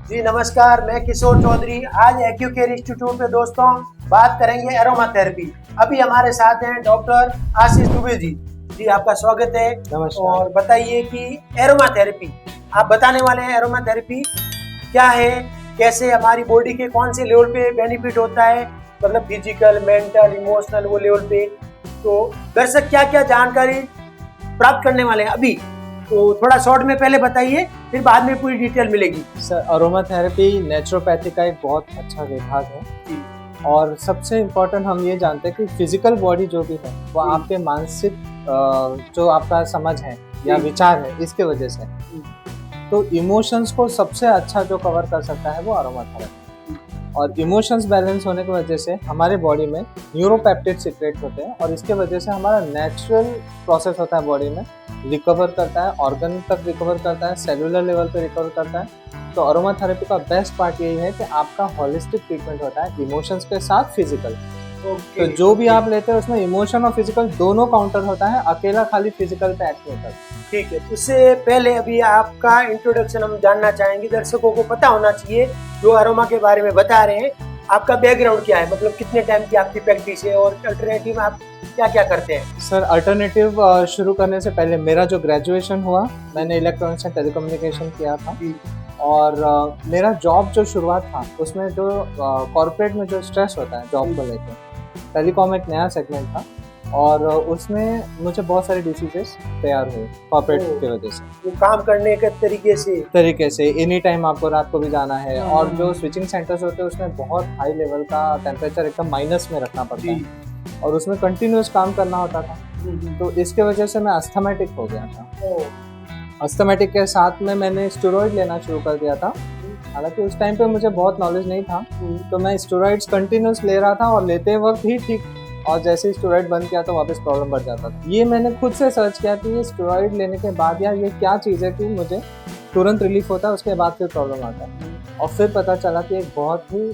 जी नमस्कार, मैं किशोर चौधरी। आज एक्यूकेयर इंस्टीट्यूट पे दोस्तों बात करेंगे एरोमा थेरेपी। अभी हमारे साथ हैं डॉक्टर आशीष दुबे जी। जी आपका स्वागत है। नमस्कार। और बताइए कि एरोमा थेरेपी आप बताने वाले हैं। एरोमा थेरेपी क्या है, कैसे हमारी बॉडी के कौन से लेवल पे बेनिफिट होता है, मतलब फिजिकल, मेंटल, इमोशनल वो लेवल पे। तो दर्शक क्या क्या जानकारी प्राप्त करने वाले हैं अभी, तो थोड़ा शॉर्ट में पहले बताइए, फिर बाद में पूरी डिटेल मिलेगी। सर, अरोमा थेरेपी नेचुरोपैथी का एक बहुत अच्छा विभाग है और सबसे इम्पोर्टेंट हम ये जानते हैं कि फिजिकल बॉडी जो भी है वो आपके मानसिक जो आपका समझ है या विचार है इसके वजह से, तो इमोशंस को सबसे अच्छा जो कवर कर सकता है वो अरोमा थेरेपी। और इमोशंस बैलेंस होने की वजह से हमारे बॉडी में न्यूरोपेप्टिड सीक्रेट होते हैं और इसके वजह से हमारा नेचुरल प्रोसेस होता है बॉडी में, रिकवर करता है, ऑर्गन तक रिकवर करता है, सेलुलर लेवल पे रिकवर करता है। तो अरोमा थेरेपी का बेस्ट पार्ट यही है कि आपका होलिस्टिक ट्रीटमेंट होता है इमोशंस के साथ फिजिकल। तो जो भी आप लेते हैं उसमें इमोशन और फिजिकल दोनों काउंटर होता है, अकेला खाली फिजिकल पे एक्ट नहीं करता। ठीक है, उससे पहले अभी आपका इंट्रोडक्शन हम जानना चाहेंगे। दर्शकों को पता होना चाहिए जो अरोमा के बारे में बता रहे हैं, आपका बैकग्राउंड क्या है, मतलब कितने टाइम की आपकी प्रैक्टिस है और अल्टरनेटिव आप क्या क्या करते हैं। सर, अल्टरनेटिव शुरू करने से पहले मेरा जो ग्रेजुएशन हुआ, मैंने इलेक्ट्रॉनिक्स एंड टेलीकम्युनिकेशन किया था और मेरा जॉब जो शुरुआत था उसमें जो कॉर्पोरेट में जो स्ट्रेस होता है जॉब को लेकर, टेलीकॉम एक नया सेगमेंट था और उसमें मुझे बहुत सारे डिसीजेस तैयार हुए कॉर्पोरेट की वजह से। वो काम करने के तरीके से एनी टाइम आपको रात को भी जाना है और जो स्विचिंग सेंटर्स होते हैं उसमें बहुत हाई लेवल का टेम्परेचर एकदम माइनस में रखना पड़ता है और उसमें कंटिन्यूस काम करना होता था। तो इसके वजह से मैं अस्थमेटिक हो गया था। अस्थमेटिक के साथ में मैंने स्टेरॉइड लेना शुरू कर दिया था। हालांकि उस टाइम पे मुझे बहुत नॉलेज नहीं था, तो मैं स्टेरॉइड्स कंटिन्यूस ले रहा था और लेते वक्त ही ठीक, और जैसे ही स्टेरॉइड बंद किया तो वापस प्रॉब्लम बढ़ जाता था। ये मैंने खुद से सर्च किया कि ये स्टेरॉइड लेने के बाद यार ये क्या चीज़ है कि मुझे तुरंत रिलीफ होता है, उसके बाद फिर प्रॉब्लम आता है। और फिर पता चला कि एक बहुत ही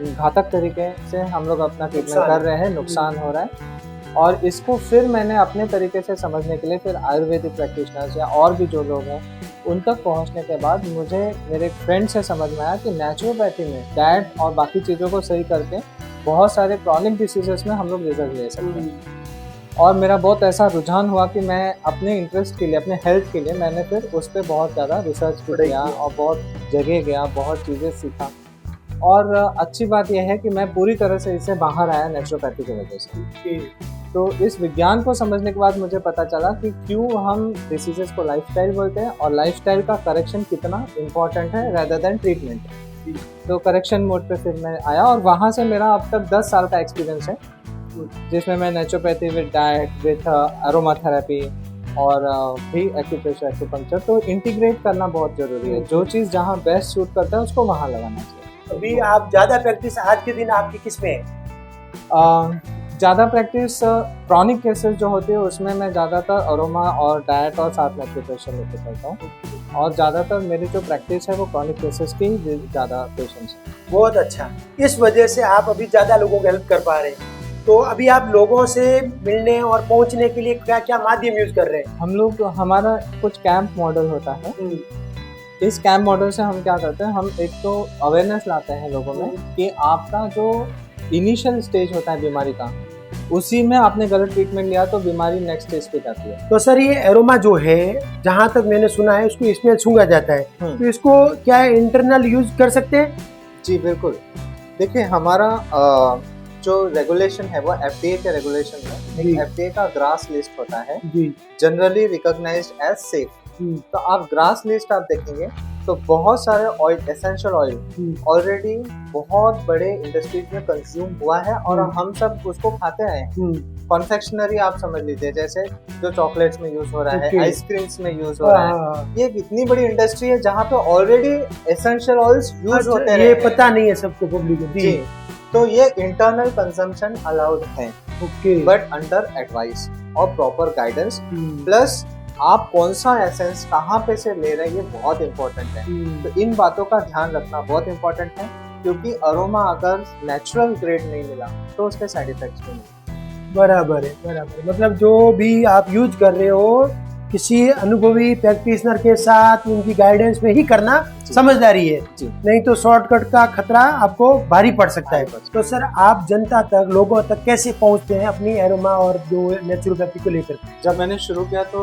घातक तरीके से हम लोग अपना ट्रीटमेंट कर रहे हैं, नुकसान हो रहा है। और इसको फिर मैंने अपने तरीके से समझने के लिए फिर आयुर्वेदिक प्रैक्टिशनर्स या और भी जो लोग हैं उन तक पहुंचने के बाद मुझे मेरे फ्रेंड से समझ में आया कि नेचुरोपैथी में डाइट और बाकी चीज़ों को सही करके बहुत सारे क्रॉनिक डिसीजेस में हम लोग रिजल्ट ले सकते हैं। और मेरा बहुत ऐसा रुझान हुआ कि मैं अपने इंटरेस्ट के लिए, अपने हेल्थ के लिए मैंने फिर उस पर बहुत ज़्यादा रिसर्च किया और बहुत जगह गया, बहुत चीज़ें सीखा। और अच्छी बात यह है कि मैं पूरी तरह से इससे बाहर आया नेचुरोपैथी की वजह से। तो इस विज्ञान को समझने के बाद मुझे पता चला कि क्यों हम डिसीजेस को लाइफस्टाइल बोलते हैं और लाइफस्टाइल का करेक्शन कितना इम्पोर्टेंट है रेदर देन ट्रीटमेंट। तो करेक्शन मोड पे फिर मैं आया और वहाँ से मेरा अब तक 10 साल का एक्सपीरियंस है, जिसमें मैं naturopathy with diet, with aroma therapy और भी एक्यूप्रेशर, एक्यूपंक्चर, तो इंटीग्रेट करना बहुत ज़रूरी है। जो चीज़ जहाँ बेस्ट सूट करता है उसको वहाँ लगाना चाहिए। अभी आप ज़्यादा प्रैक्टिस आज के दिन आपकी किस में है? ज़्यादा प्रैक्टिस क्रॉनिक केसेस जो होती है उसमें मैं ज़्यादातर अरोमा और डाइट और साथ में एक्यूप्रेशर लेके करता हूँ और ज़्यादातर मेरी जो प्रैक्टिस है वो क्रॉनिक केसेस की ज़्यादा पेशेंट्स है। बहुत अच्छा, इस वजह से आप अभी ज़्यादा लोगों को हेल्प कर पा रहे हैं। तो अभी आप लोगों से मिलने और पहुंचने के लिए क्या क्या माध्यम यूज कर रहे हैं? हम लोग, हमारा कुछ कैंप मॉडल होता है। इस कैंप मॉडल से हम क्या करते हैं, हम एक तो अवेयरनेस लाते हैं लोगों में कि आपका जो इनिशियल स्टेज होता है बीमारी का, उसी में आपने गलत ट्रीटमेंट लिया तो बीमारी नेक्स्ट स्टेज पे जाती है। तो सर ये एरोमा जो है, जहाँ तक मैंने सुना है उसको इसमें सूंघा जाता है, तो इसको क्या इंटरनल यूज कर सकते हैं? जी बिल्कुल। देखिए, हमारा जो रेगुलेशन है वो एफडीए के रेगुलेशन में, एक एफडीए का ग्रास लिस्ट होता है, जनरली रिकॉग्नाइज्ड एज सेफ। तो आप ग्रास लिस्ट आप देखेंगे तो बहुत सारे ऑयल, एसेंशियल ऑयल ऑलरेडी बहुत बड़े इंडस्ट्रीज में कंज्यूम हुआ है और हम सब उसको खाते आए हैं। कॉन्फेक्शनरी आप समझ लीजिए, जैसे जो चॉकलेट्स में यूज हो रहा है, आइसक्रीम्स में यूज हो रहा है, ये एक इतनी बड़ी इंडस्ट्री है जहाँ पे ऑलरेडी एसेंशियल ऑयल्स यूज होते हैं। ये पता नहीं है सबको, पब्लिक को। जी, तो ये इंटरनल कंजम्पशन अलाउड है, बट अंडर एडवाइस और प्रॉपर गाइडेंस। प्लस आप कौन सा एसेंस कहाँ पे से ले रहे हैं ये बहुत इंपॉर्टेंट है। तो इन बातों का ध्यान रखना बहुत इंपॉर्टेंट है, क्योंकि अरोमा अगर नेचुरल ग्रेड नहीं मिला तो उसके साइड इफेक्ट्स भी नहीं। बराबर है, बराबर। मतलब जो भी आप यूज कर रहे हो किसी अनुभवी प्रैक्टिशनर के साथ उनकी गाइडेंस में ही करना समझदारी है, नहीं तो शॉर्टकट का खतरा आपको भारी पड़ सकता है। तो सर आप जनता तक, लोगों तक कैसे पहुंचते हैं अपनी एरोमा और जो नेचुरोपैथी को लेकर? जब मैंने शुरू किया तो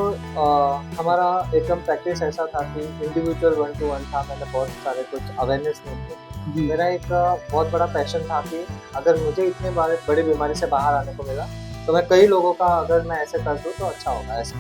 हमारा एकदम प्रैक्टिस ऐसा था कि इंडिविजुअल 1-to-1 था। मैंने बहुत सारे कुछ अवेयरनेस नहीं थे। मेरा एक बहुत बड़ा पैशन था कि अगर मुझे इतने बड़ी बीमारी से बाहर आने को मिला तो मैं कई लोगों का अगर मैं ऐसे कर दूँ तो अच्छा होगा ऐसे।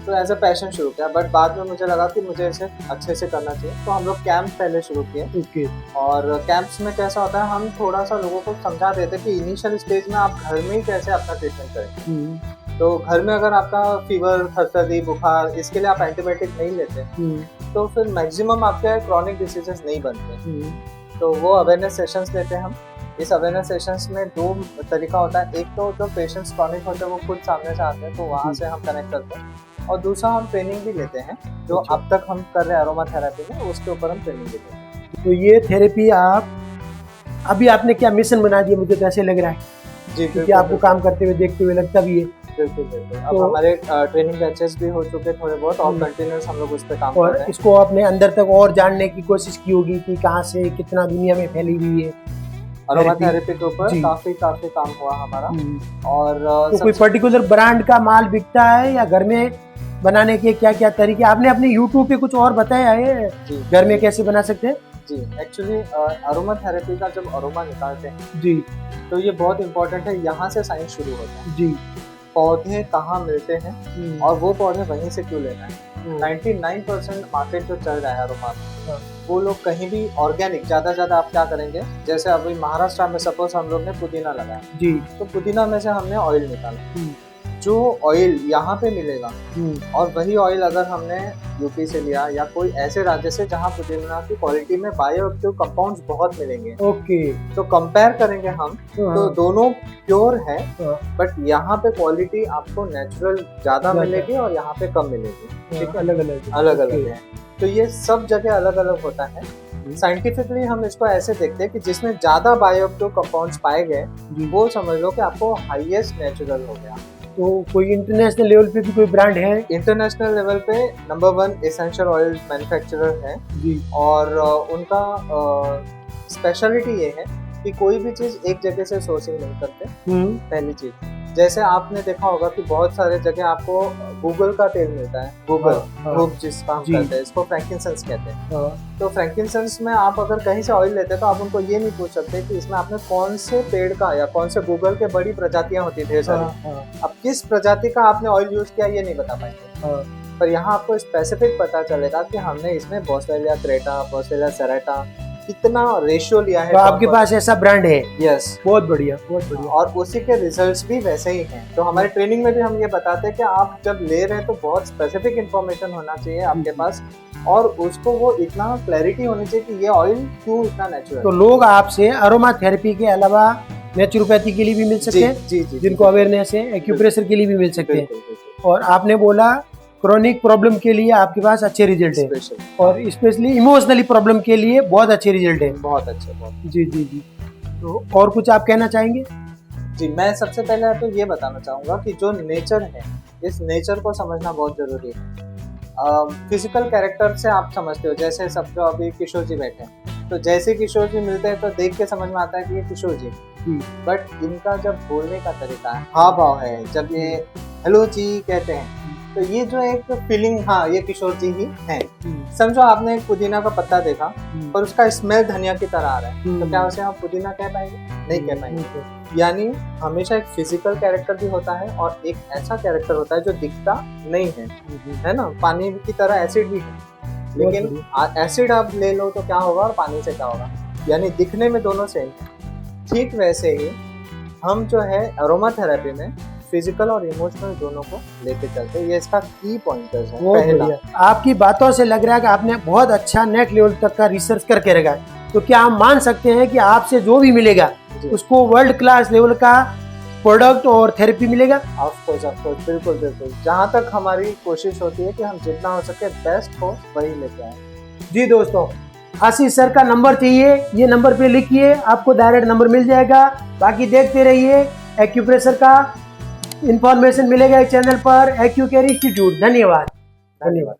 तो एज अ पैशन शुरू किया, बट बाद में मुझे लगा कि मुझे इसे अच्छे से करना चाहिए। तो हम लोग कैंप पहले शुरू किए। और कैंप्स में कैसा होता है, हम थोड़ा सा लोगों को समझा देते कि इनिशियल स्टेज में आप घर में ही कैसे अपना ट्रीटमेंट करें। तो घर में अगर आपका फीवर, सर्दी, बुखार, इसके लिए आप एंटीबायोटिक नहीं लेते तो फिर मैक्सिमम आपके क्रॉनिक डिसीजेस नहीं बनते। तो वो अवेयरनेस सेशंस लेते हैं हम। इस अवेयरनेस सेशंस में 2 तरीका होता है। एक तो जो पेशेंट्स क्रॉनिक होते हैं वो खुद सामने से आते हैं तो वहाँ से हम कनेक्ट करते हैं, और दूसरा हम ट्रेनिंग भी लेते हैं जो अब तक हम कर रहे हैं अरोमा थेरेपी में, उसके ऊपर हम ट्रेनिंग भी लेते हैं। तो ये थेरेपी आप अभी आपने क्या मिशन बना दिया, मुझे तो ऐसे लग रहा है जी, क्योंकि आपको काम करते हुए देखते हुए लगता भी है। बिल्कुल। अब हमारे ट्रेनिंग बैचेस भी हो चुके थोड़े बहुत, और कंटिन्यूअस हम लोग उस पे काम कर रहे हैं। इसको अपने अंदर तक और जानने की कोशिश की होगी कि कहाँ से कितना दुनिया में फैली हुई है अरोमा थेरेपी के ऊपर काफी काम हुआ हमारा। और तो कोई पर्टिकुलर ब्रांड का माल बिकता है या घर में बनाने के क्या क्या तरीके आपने अपने YouTube पे कुछ और बताया है घर में कैसे बना सकते हैं? जी, एक्चुअली अरोमा थेरेपी का जब अरोमा निकालते हैं जी तो ये बहुत इम्पोर्टेंट है। यहाँ से साइंस शुरू होता है जी। पौधे कहाँ मिलते हैं और वो पौधे वहीं से क्यों लेना है। 99% मार्केट जो चल रहा है अरोमा वो लोग कहीं भी ऑर्गेनिक ज्यादा आप क्या करेंगे, जैसे अभी महाराष्ट्र में सपोज हम लोग ने पुदीना लगाया जी, तो पुदीना में से हमने ऑयल निकाला। जो ऑयल यहाँ पे मिलेगा और वही ऑयल अगर हमने यूपी से लिया या कोई ऐसे राज्य से जहाँ पुदीना की क्वालिटी में बायोएक्टिव कंपाउंड्स बहुत मिलेंगे, तो कंपेयर करेंगे हम तो दोनों प्योर है, बट यहाँ पे क्वालिटी आपको नेचुरल ज्यादा मिलेगी और यहाँ पे कम मिलेगी। ठीक, अलग अलग है। तो ये सब जगह अलग अलग होता है। साइंटिफिकली हम इसको ऐसे देखते हैं कि जिसमें ज्यादा बायोएक्टिव कंपाउंड्स पाए गए वो समझ लो कि आपको हाईएस्ट नेचुरल हो गया। तो कोई इंटरनेशनल लेवल पे भी कोई ब्रांड है? इंटरनेशनल लेवल पे नंबर 1 एसेंशियल ऑयल मैन्युफैक्चरर है जी, और उनका स्पेशलिटी ये है कि कोई भी चीज एक जगह से सोर्सिंग नहीं करते। पहली चीज, जैसे आपने देखा होगा कि बहुत सारे जगह आपको गूगल का तेल मिलता है, गूगल जिसका हम कहते हैं, इसको फ्रैंकिंसेंस कहते हैं। तो फ्रैंकिंसेंस में आप अगर कहीं से ऑयल लेते हैं तो आप उनको ये नहीं पूछ सकते कि इसमें आपने कौन से पेड़ का या कौन से गूगल के बड़ी प्रजातियां होती है ढेर सारी, अब किस प्रजाति का आपने ऑयल यूज किया ये नहीं बता पाएंगे। पर यहाँ आपको स्पेसिफिक पता चलेगा कि हमने इसमें बॉसवेलिया क्रेटा, बॉसवेलिया सेरेटा कितना रेशियो लिया है। तो आपके पास ऐसा ब्रांड है? यस, बहुत बढ़िया। और उसी के रिजल्ट्स भी वैसे ही हैं। तो हमारे ट्रेनिंग में भी हम ये बताते हैं कि आप जब ले रहे हैं तो बहुत स्पेसिफिक इंफॉर्मेशन होना चाहिए आपके पास, और उसको वो इतना क्लैरिटी होनी चाहिए कि ये ऑयल क्यों इतना नेचुरल। तो लोग आपसे अरोमा थेरेपी के अलावा नेचुरोपैथी के लिए भी मिल सकते हैं जी, जिनको अवेयरनेस है, एक्यूप्रेशर के लिए भी मिल सकते हैं, और आपने बोला क्रॉनिक प्रॉब्लम के लिए आपके पास अच्छे रिजल्ट है, और स्पेशली इमोशनली प्रॉब्लम के लिए बहुत अच्छे रिजल्ट है। बहुत अच्छे जी। तो और कुछ आप कहना चाहेंगे? जी, मैं सबसे पहले तो ये बताना चाहूँगा कि जो नेचर है, इस नेचर को समझना बहुत जरूरी है। फिजिकल कैरेक्टर से आप समझते हो, जैसे सब जो अभी किशोर जी बैठे हैं, तो जैसे किशोर जी मिलते हैं तो देख के समझ में आता है कि ये किशोर जी, बट इनका जब बोलने का तरीका है, हाव भाव है, जब ये हेलो जी कहते हैं तो ये जो एक फीलिंग, हाँ ये किशोर जी ही हैं। समझो आपने एक पुदीना का पत्ता देखा पर उसका स्मेल धनिया की तरह आ रहा है, तो क्या उसे आप पुदीना कह पाएंगे? नहीं कह पाएंगे। यानी हमेशा एक फिजिकल कैरेक्टर भी होता है और एक ऐसा कैरेक्टर होता है जो दिखता नहीं है ना। पानी की तरह एसिड भी है, लेकिन एसिड आप ले लो तो क्या होगा और पानी से क्या होगा, यानी दिखने में दोनों सेम है। ठीक वैसे ही हम जो है अरोमा थेरेपी में फिजिकल और इमोशनल दोनों को लेके चलते हैं। ये इसका की पॉइंटर्स है। पहला, आपकी बातों से लग रहा है कि आपने बहुत अच्छा नेक्स्ट लेवल तक का रिसर्च करके रखा है, तो क्या हम मान सकते हैं कि आपसे जो भी मिलेगा उसको वर्ल्ड क्लास लेवल का प्रोडक्ट और थेरेपी मिलेगा? ऑफ कोर्स बिल्कुल। जहाँ तक हमारी कोशिश होती है कि हम जितना हो सके बेस्ट हो वही लेके आए। जी दोस्तों, आशीष सर का नंबर चाहिए, ये नंबर पे लिखिए, आपको डायरेक्ट नंबर मिल जाएगा। बाकी देखते रहिए, एक्यूप्रेशर का इंफॉर्मेशन मिलेगा इस चैनल पर, एक्यूकेयर इंस्टीट्यूट। धन्यवाद। धन्यवाद।